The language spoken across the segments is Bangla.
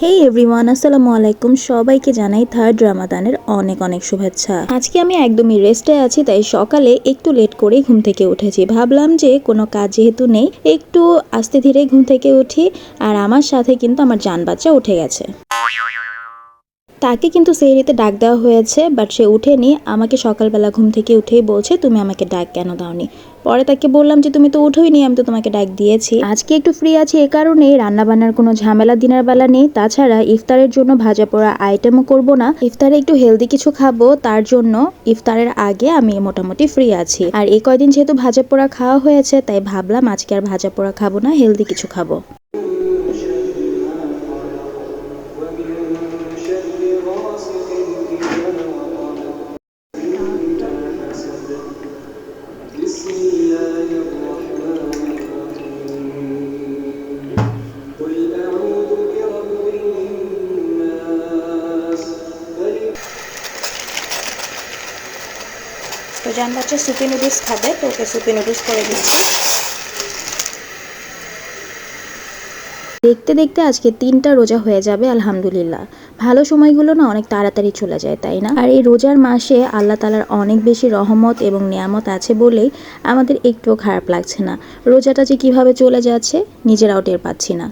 হেই এভরিওয়ান, আসসালামু আলাইকুম। সবাইকে জানাই থার্ড রামাদানের অনেক অনেক শুভেচ্ছা। আজকে আমি একদমই রেস্টে আছি, তাই সকালে একটু লেট করেই ঘুম থেকে উঠেছি। ভাবলাম যে কোনো কাজ যেহেতু নেই, একটু আস্তে ধীরে ঘুম থেকে উঠি। আর আমার সাথে কিন্তু আমার জান বাচ্চা উঠে গেছে। তাকে কিন্তু সেহরিতে ডাক দেওয়া হয়েছে, বাট সে উঠেনি। আমাকে সকালবেলা ঘুম থেকে উঠেই বলছে, তুমি আমাকে ডাক কেন দাওনি? পরে তাকে বললাম যে তুমি তো উঠোইনি, আমি তো তোমাকে ডাক দিয়েছি। আজকে একটু ফ্রি আছি, এ কারণেই রান্নাবান্নার কোনো ঝামেলা দিনের বেলা নেই। তাছাড়া ইফতারের জন্য ভাজা পোড়া আইটেমও করব না, ইফতারে একটু হেলদি কিছু খাবো, তার জন্য ইফতারের আগে আমি মোটামুটি ফ্রি আছি। আর এই কয়দিন যেহেতু ভাজা পোড়া খাওয়া হয়েছে, তাই ভাবলাম আজকে আর ভাজা পোড়া খাবো না, হেলদি কিছু খাবো। তো জান বাচ্চা সুপি নুডলস খাবে, তো ওকে সুপি নুডলস করে দিচ্ছি। দেখতে দেখতে আজকে 3টা রোজা হয়ে যাবে, আলহামদুলিল্লাহ। ভালো সময়গুলো না অনেক তাড়াতাড়ি চলে যায়, তাই না? আর এই রোজার মাসে আল্লাহ তাআলার অনেক বেশি রহমত এবং নিয়ামত আছে বলেই আমাদের একটুও খারাপ লাগছে না। রোজাটা যে কিভাবে চলে যাচ্ছে নিজেরাও টের পাচ্ছি না।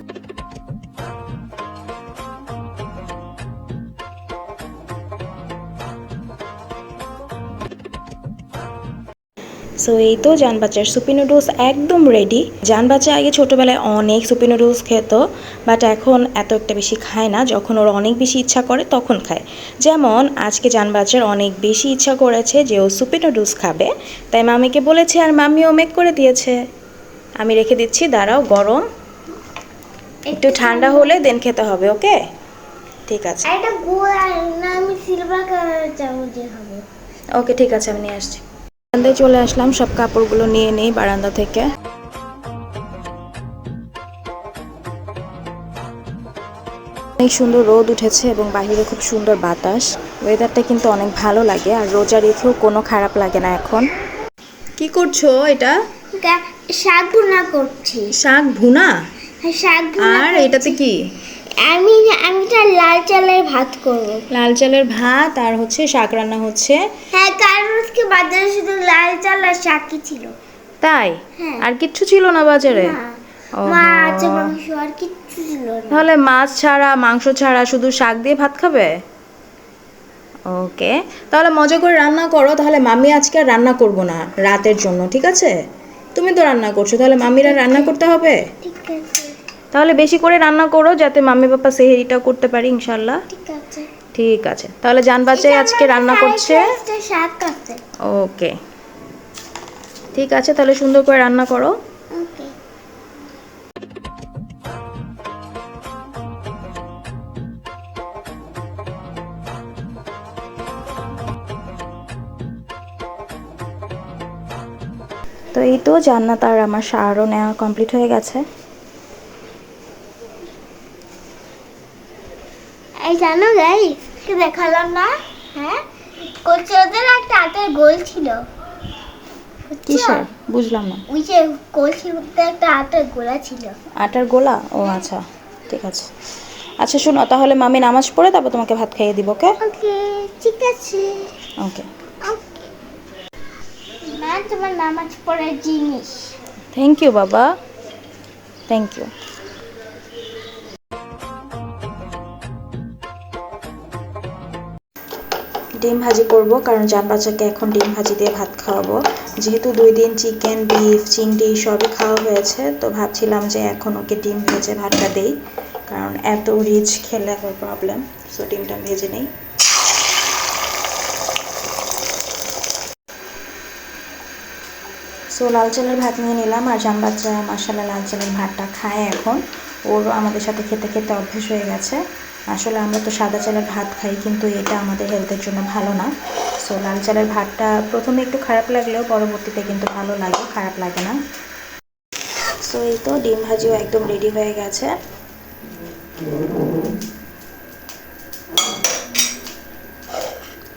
সো এই তো জান বাচ্চার সুপি নুডলস একদম রেডি। জান বাচ্চা আগে ছোটোবেলায় অনেক সুপি নুডলস খেত, বাট এখন এত একটা বেশি খায় না। যখন ওর অনেক বেশি ইচ্ছা করে তখন খায়। যেমন আজকে জান বাচ্চার অনেক বেশি ইচ্ছা করেছে যে ও সুপি নুডলস খাবে, তাই মামিকে বলেছে আর মামিও মেক করে দিয়েছে। আমি রেখে দিচ্ছি, দাঁড়াও, গরম একটু ঠান্ডা হলে দেন খেতে হবে। ওকে, ঠিক আছে। ওকে, ঠিক আছে, আমি নিয়ে আসছি। বারান্দায় চলে আসলাম, সব কাপড়গুলো নিয়ে নেই বারান্দা থেকে। অনেক সুন্দর রোদ উঠেছে এবং বাহিরে খুব সুন্দর বাতাস। ওয়েদারটা কিন্তু অনেক ভালো লাগে, আর রোজা রেখেও কোনো খারাপ লাগে না। এখন কি করছো? এটা শাক ভুনা করছি। শাক ভুনা? শাক ভুনা। আর এটাতে কি? আমি লাল চালের ভাত করব। লাল চালের ভাত আর হচ্ছে শাক রান্না হচ্ছে। হ্যাঁ, কারণ আজকে বাজারে শুধু লাল চাল আর শাকই ছিল। তাই? হ্যাঁ। আর কিচ্ছু ছিল না বাজারে? মাছ মাংস আর কিচ্ছু ছিল না। তাহলে মাছ ছাড়া মাংস ছাড়া শুধু শাক দিয়ে ভাত খাবে? ওকে, তাহলে মজা করে রান্না করো। তাহলে মামি আজকে আর রান্না করব না রাতের জন্য, ঠিক আছে? তুমি তো রান্না করছো, তাহলে মামিরা রান্না করতে হবে। ঠিক আছে, তাহলে বেশি করে রান্না করো, যাতে মাম্মি পাপা সেহরিটাও করতে পারি ইনশাল্লাহ। ঠিক আছে। ঠিক আছে, তাহলে জান বাচ্চাই আজকে রান্না করছে। শাক আছে। ওকে, ঠিক আছে, তাহলে সুন্দর করে রান্না করো। ওকে। তো এই তো জান্নাত আর আমার শাড়ও নেওয়া কমপ্লিট হয়ে গেছে। এই জানো গাইস, কি দেখালাম না? হ্যাঁ, কোচে ওদের একটা আটার গোল ছিল। কিসের? বুঝলাম না। ওই যে কলসির মধ্যে একটা আটার গোলা ছিল। আটার গোলা? ও আচ্ছা, ঠিক আছে। আচ্ছা শোনো, তাহলে মামি নামাজ পড়ে তারপর তোমাকে ভাত খাইয়ে দিব। ওকে ওকে, ঠিক আছে। ওকে। মা, তোমার নামাজ পড়ার জিনিস। থ্যাংক ইউ বাবা, থ্যাংক ইউ। ডিম ভাজি করব, কারণ জান বাচ্চাকে এখন ডিম ভাজি দিয়ে ভাত খাওয়াবো। যেহেতু 2 দিন চিকেন, বিফ, চিংড়ি সবই খাওয়া হয়েছে, তো ভাবছিলাম যে এখন ওকে ডিম ভেজে ভাতটা দেই, কারণ এত রিচ খেলে আবার প্রবলেম। সো ডিমটা ভেজে নেই। সো লাল চালের ভাত নিয়ে নিলাম, আর জান বাচ্চা মাশাআল্লাহ লাল চালের ভাতটা খায় এখন। ওর আমাদের সাথে খেতে খেতে অভ্যেস হয়ে গেছে। আসলে আমরা তো সাদা চালের ভাত খাই, কিন্তু এটা আমাদের হেলথের জন্য ভালো না। সো লাল চালের ভাতটা প্রথমে একটু খারাপ লাগলেও পরবর্তীতে কিন্তু ভালো লাগে, খারাপ লাগে না। সো এই তো ডিম ভাজিও একদম রেডি হয়ে গেছে।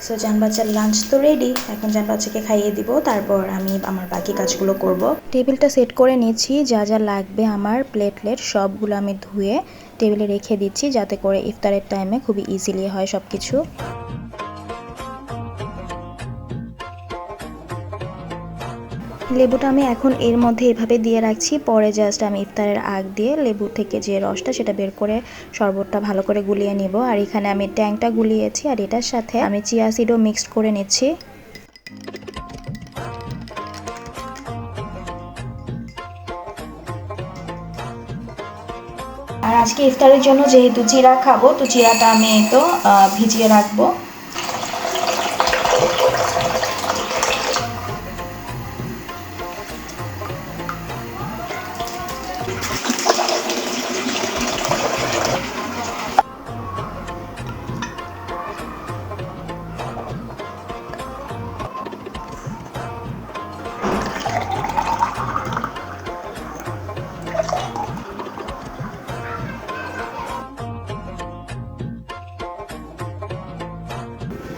সো জান বাচ্চার লাঞ্চ তো রেডি, এখন জান বাচ্চাকে খাইয়ে দিব, তারপর আমি আমার বাকি কাজগুলো করব। টেবিলটা সেট করে নিচ্ছি, যা যা লাগবে আমার প্লেটলেট সবগুলো আমি ধুয়ে টেবিলে রেখে দিচ্ছি, যাতে করে ইফতারের টাইমে খুবই ইজিলি হয় সব কিছু। লেবুটা আমি এখন এর মধ্যে এভাবে দিয়ে রাখছি, পরে জাস্ট আমি ইফতারের আগ দিয়ে লেবু থেকে যে রসটা সেটা বের করে শরবতটা ভালো করে গুলিয়ে নিব। আর এখানে আমি ট্যাংটা গুলিয়েছি, আর এটার সাথে আমি চিয়া সিডও মিক্সড করে নিচ্ছি। আর আজকে ইফতারের জন্য যেহেতু চিরা খাবো, তো চিরাটা আমি তো ভিজিয়ে রাখবো।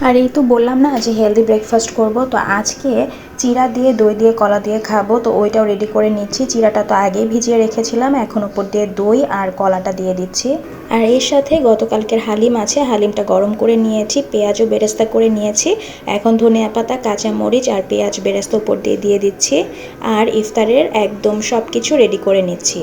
আর এই তো বললাম না যে হেলদি ব্রেকফাস্ট করব, তো আজকে চিরা দিয়ে দই দিয়ে কলা দিয়ে খাবো, তো ওইটাও রেডি করে নিচ্ছি। চিরাটা তো আগেই ভিজিয়ে রেখেছিলাম, এখন উপর দিয়ে দই আর কলাটা দিয়ে দিচ্ছি। আর এর সাথে গতকালকের হালিম আছে, হালিমটা গরম করে নিয়েছি, পেঁয়াজও বেরেস্তা করে নিয়েছি। এখন ধনিয়া পাতা, কাঁচা মরিচ আর পেঁয়াজ বেরেস্তা উপর দিয়ে দিচ্ছি। আর ইফতারের একদম সব কিছু রেডি করে নিচ্ছি।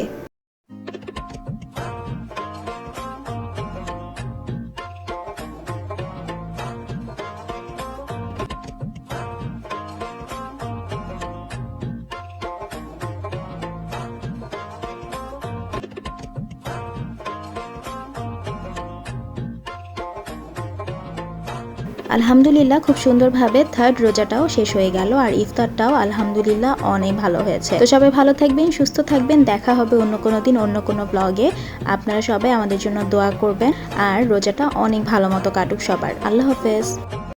আলহামদুলিল্লাহ খুব সুন্দরভাবে থার্ড রোজাটাও শেষ হয়ে গেল, আর ইফতারটাও আলহামদুলিল্লাহ অনেক ভালো হয়েছে। তো সবাই ভালো থাকবেন, সুস্থ থাকবেন, দেখা হবে অন্য কোনো দিন অন্য কোনো ব্লগে। আপনারা সবাই আমাদের জন্য দোয়া করবেন, আর রোজাটা অনেক ভালো মতো কাটুক সবার। আল্লাহ হাফেজ।